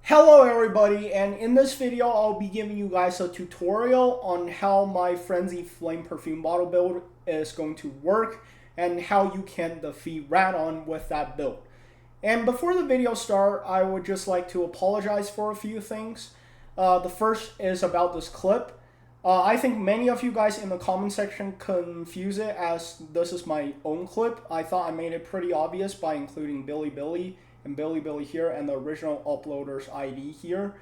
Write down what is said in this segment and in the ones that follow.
Hello everybody, and in this video I'll be giving you guys a tutorial on how my Frenzy Flame Perfume bottle build is going to work and how you can defeat Radahn with that build. And before the video starts, I would just like to apologize for a few things. The first is about this clip. I think many of you guys in the comment section confuse it as this is my own clip. I thought I made it pretty obvious by including Billy and Billy here and the original uploader's ID here.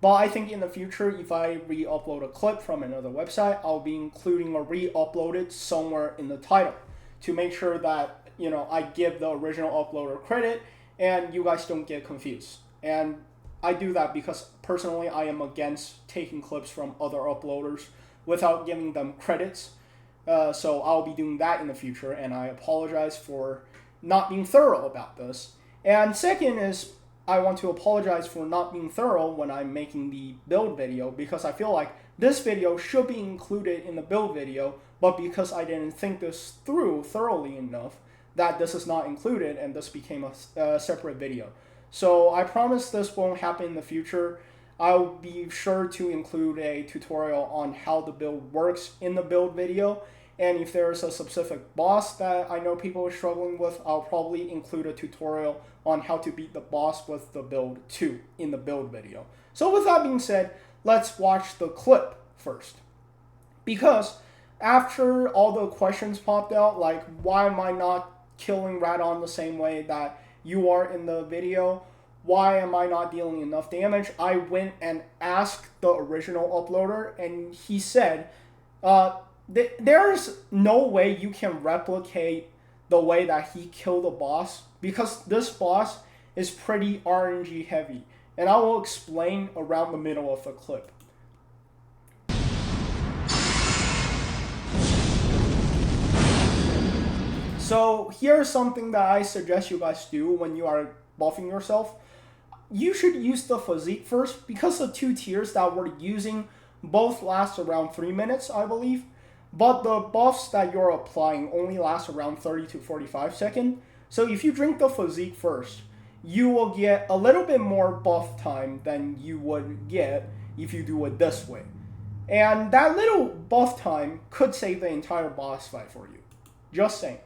But I think in the future, if I re-upload a clip from another website, I'll be including or re-upload it somewhere in the title to make sure that, I give the original uploader credit and you guys don't get confused. And I do that because personally I am against taking clips from other uploaders without giving them credits. So I'll be doing that in the future, and I apologize for not being thorough about this. And second is, I want to apologize for not being thorough when I'm making the build video, because I feel like this video should be included in the build video, but because I didn't think this through thoroughly enough, that this is not included and this became a separate video. So I promise this won't happen in the future. I'll be sure to include a tutorial on how the build works in the build video. And if there's a specific boss that I know people are struggling with, I'll probably include a tutorial on how to beat the boss with the build too in the build video. So with that being said, let's watch the clip first. Because after all the questions popped out, like why am I not killing Radahn the same way that you are in the video? Why am I not dealing enough damage? I went and asked the original uploader, and he said, there's no way you can replicate the way that he killed the boss, because this boss is pretty RNG heavy, and I will explain around the middle of the clip. So here's something that I suggest you guys do when you are buffing yourself. You should use the physique first, because the two tiers that we're using both last around 3 minutes, I believe. But the buffs that you're applying only last around 30 to 45 seconds. So if you drink the physique first, you will get a little bit more buff time than you would get if you do it this way. And that little buff time could save the entire boss fight for you. Just saying.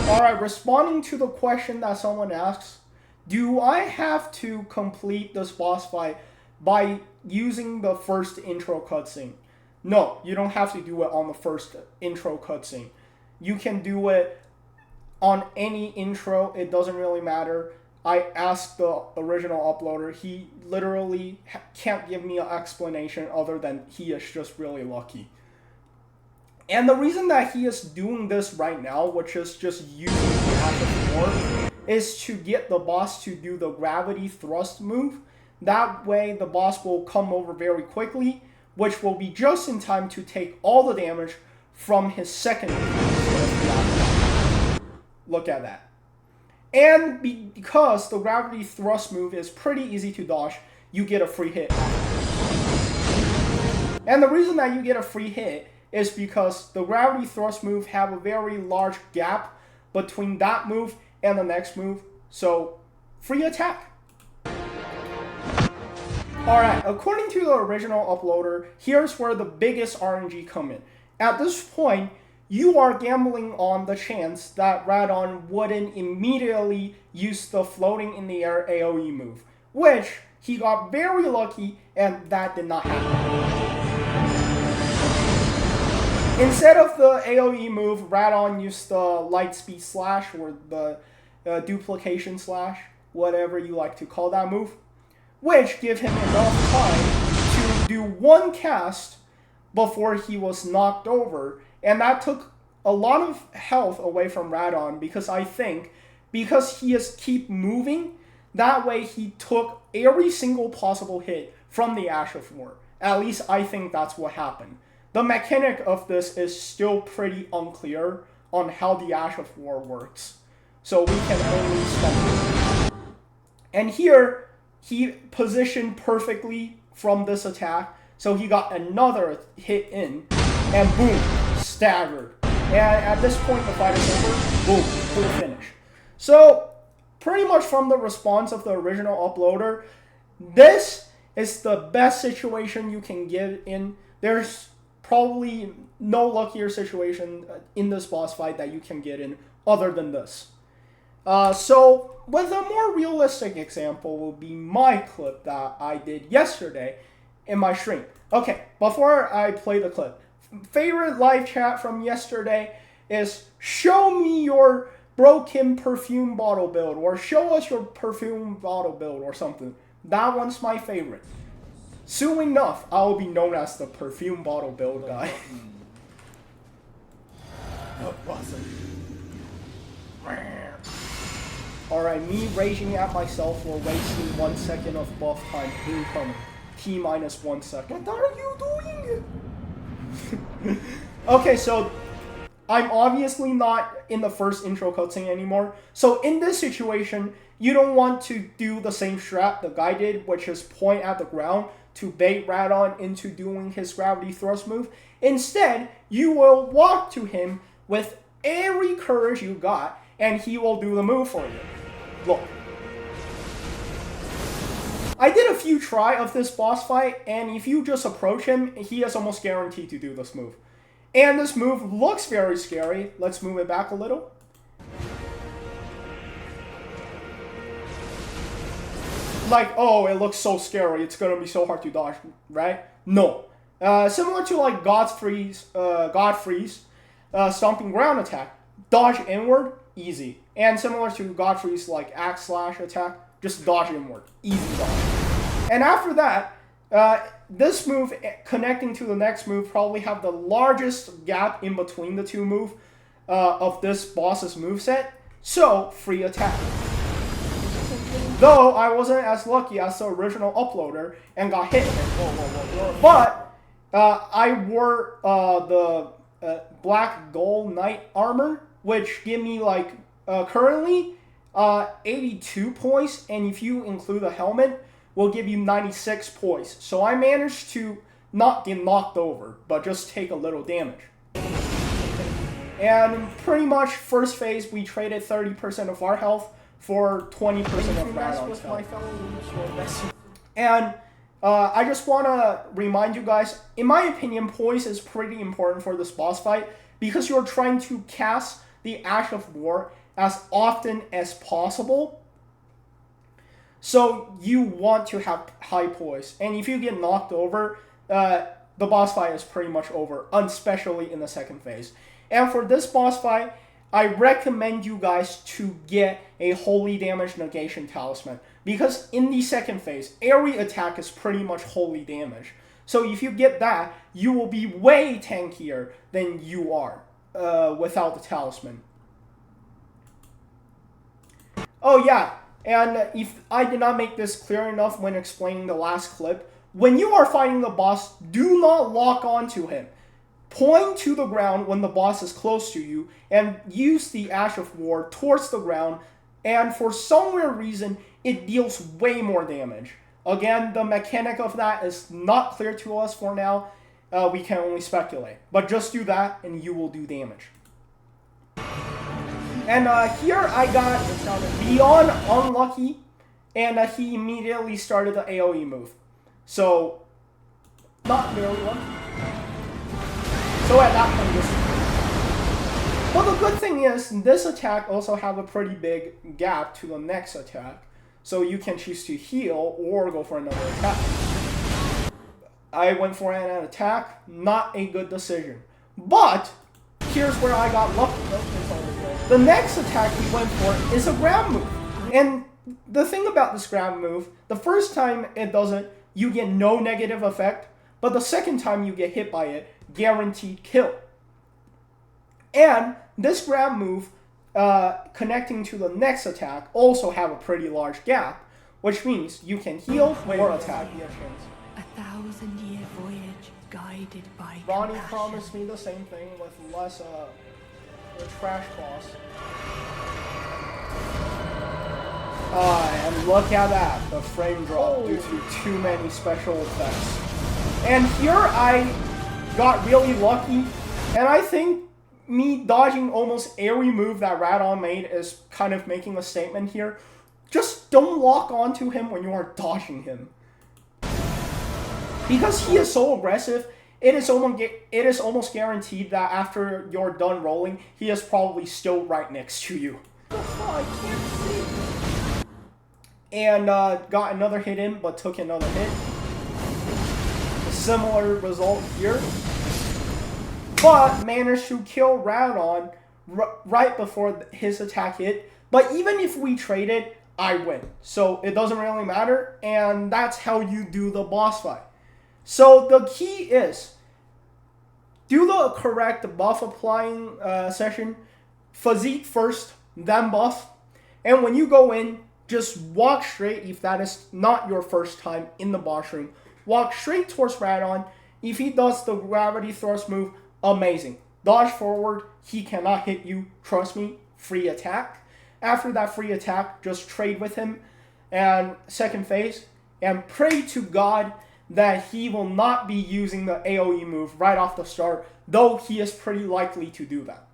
Alright, responding to the question that someone asks, do I have to complete this boss fight by using the first intro cutscene? No, you don't have to do it on the first intro cutscene. You can do it on any intro, it doesn't really matter. I asked the original uploader, he literally can't give me an explanation other than he is just really lucky. And the reason that he is doing this right now, which is just using the Ash of War, is to get the boss to do the gravity thrust move. That way the boss will come over very quickly, which will be just in time to take all the damage from his second move. Look at that. And because the gravity thrust move is pretty easy to dodge, you get a free hit. And the reason that you get a free hit is because the gravity thrust move have a very large gap between that move and the next move, so free attack. Alright, according to the original uploader, here's where the biggest RNG come in. At this point, you are gambling on the chance that Radahn wouldn't immediately use the floating in the air AoE move, which he got very lucky and that did not happen. Instead of the AoE move, Radahn used the light speed slash or the duplication slash, whatever you like to call that move, which gave him enough time to do one cast before he was knocked over, and that took a lot of health away from Radahn, because I think because he is keep moving, that way he took every single possible hit from the Ash of War. At least I think that's what happened. The mechanic of this is still pretty unclear on how the Ash of War works, so we can only speculate. And here, he positioned perfectly from this attack, so he got another hit in, and boom, staggered. And at this point, the fight is over. Boom, full finish. So, pretty much from the response of the original uploader, this is the best situation you can get in. There's probably no luckier situation in this boss fight that you can get in other than this. So, with a more realistic example will be my clip that I did yesterday in my stream. Okay, before I play the clip, favorite live chat from yesterday is show me your broken perfume bottle build, or show us your perfume bottle build, or something. That one's my favorite. Soon enough, I will be known as the perfume bottle build guy. Alright, me raging at myself for wasting 1 second of buff time incoming. T minus 1 second. What are you doing? Okay, so I'm obviously not in the first intro cutscene anymore. So in this situation, you don't want to do the same strat the guy did, which is point at the ground to bait Radahn into doing his gravity thrust move. Instead, you will walk to him with every courage you got, and he will do the move for you. Look. I did a few try of this boss fight, and if you just approach him, he is almost guaranteed to do this move. And this move looks very scary. Let's move it back a little. Like, oh, it looks so scary. It's gonna be so hard to dodge, right? No. Similar to like Godfrey's stomping ground attack. Dodge inward, easy. And similar to Godfrey's like axe slash attack, just dodge inward, easy dodge. And after that, this move connecting to the next move probably have the largest gap in between the two moves of this boss's moveset. So, free attack. Though I wasn't as lucky as the original uploader and got hit. But I wore the black gold knight armor, which give me like currently 82 points, and if you include the helmet, will give you 96 points. So I managed to not get knocked over, but just take a little damage. And pretty much first phase, we traded 30% of our health for 20% of Radhahn's health. And I just want to remind you guys, in my opinion, poise is pretty important for this boss fight because you're trying to cast the Ash of War as often as possible. So you want to have high poise. And if you get knocked over, the boss fight is pretty much over, especially in the second phase. And for this boss fight, I recommend you guys to get a Holy Damage Negation Talisman. Because in the second phase, every attack is pretty much Holy Damage. So if you get that, you will be way tankier than you are without the Talisman. Oh yeah, and if I did not make this clear enough when explaining the last clip, when you are fighting the boss, do not lock onto him. Point to the ground when the boss is close to you and use the Ash of War towards the ground, and for some weird reason, it deals way more damage. Again, the mechanic of that is not clear to us for now. We can only speculate. But just do that and you will do damage. And here I got beyond unlucky, and he immediately started the AoE move. So, not really lucky. So at that point, this. But the good thing is, this attack also have a pretty big gap to the next attack. So you can choose to heal or go for another attack. I went for an attack, not a good decision. But, here's where I got lucky. The next attack we went for is a grab move. And the thing about this grab move, the first time it does it, you get no negative effect. But the second time you get hit by it, guaranteed kill. And this grab move, connecting to the next attack, also have a pretty large gap, which means you can heal or attack. 1,000-year voyage guided by Ronnie compassion. promised me the same thing with less trash costs. And look at that, the frame drop due to too many special effects. And here I got really lucky, and I think me dodging almost every move that Radahn made is kind of making a statement here. Just don't lock onto him when you are dodging him. Because he is so aggressive, it is almost guaranteed that after you're done rolling, he is probably still right next to you. I can't see. And got another hit in, but took another hit. A similar result here. But managed to kill Radahn right before his attack hit. But even if we traded, I win. So it doesn't really matter. And that's how you do the boss fight. So the key is, do the correct buff applying session. Physique first, then buff. And when you go in, just walk straight if that is not your first time in the boss room. Walk straight towards Radahn. If he does the gravity thrust move, amazing. Dodge forward, he cannot hit you. Trust me, free attack. After that free attack, just trade with him. And second phase, and pray to God that he will not be using the AoE move right off the start, though he is pretty likely to do that.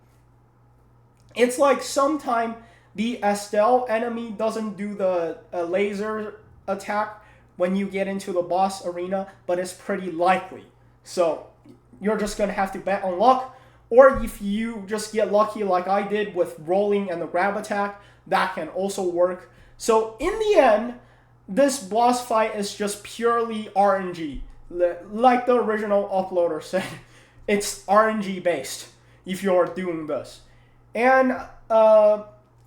It's like sometime the Estelle enemy doesn't do the laser attack when you get into the boss arena, but it's pretty likely. So you're just going to have to bet on luck, or if you just get lucky like I did with rolling and the grab attack, that can also work. So in the end, this boss fight is just purely RNG. Like the original uploader said, it's RNG based if you're doing this. And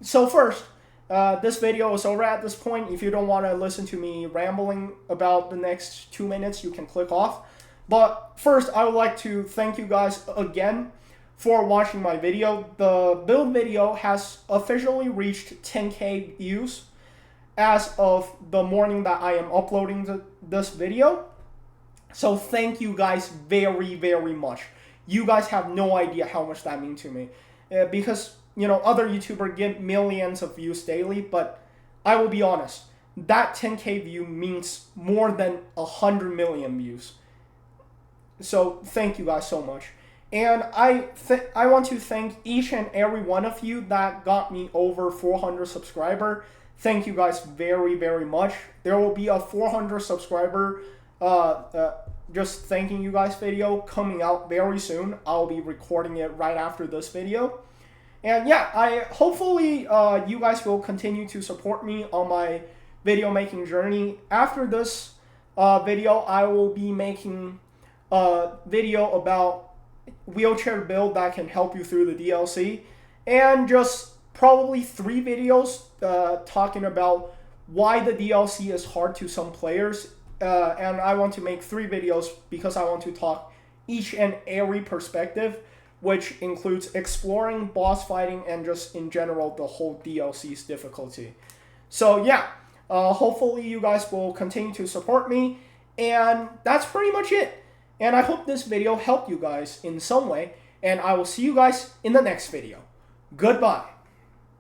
so first, this video is over at this point. If you don't want to listen to me rambling about the next 2 minutes, you can click off. But first, I would like to thank you guys again for watching my video. The build video has officially reached 10K views as of the morning that I am uploading this video. So thank you guys very, very much. You guys have no idea how much that means to me. Because, you know, other YouTubers get millions of views daily, but I will be honest, that 10K view means more than 100 million views. So thank you guys so much. And I want to thank each and every one of you that got me over 400 subscribers. Thank you guys very, very much. There will be a 400 subscriber just thanking you guys video coming out very soon. I'll be recording it right after this video. And yeah, hopefully you guys will continue to support me on my video making journey. After this video, I will be making a video about wheelchair build that can help you through the DLC, and just probably 3 videos talking about why the DLC is hard to some players. And I want to make 3 videos because I want to talk each and every perspective, which includes exploring, boss fighting, and just in general the whole DLC's difficulty. So yeah, hopefully you guys will continue to support me, and that's pretty much it. And I hope this video helped you guys in some way, and I will see you guys in the next video. Goodbye.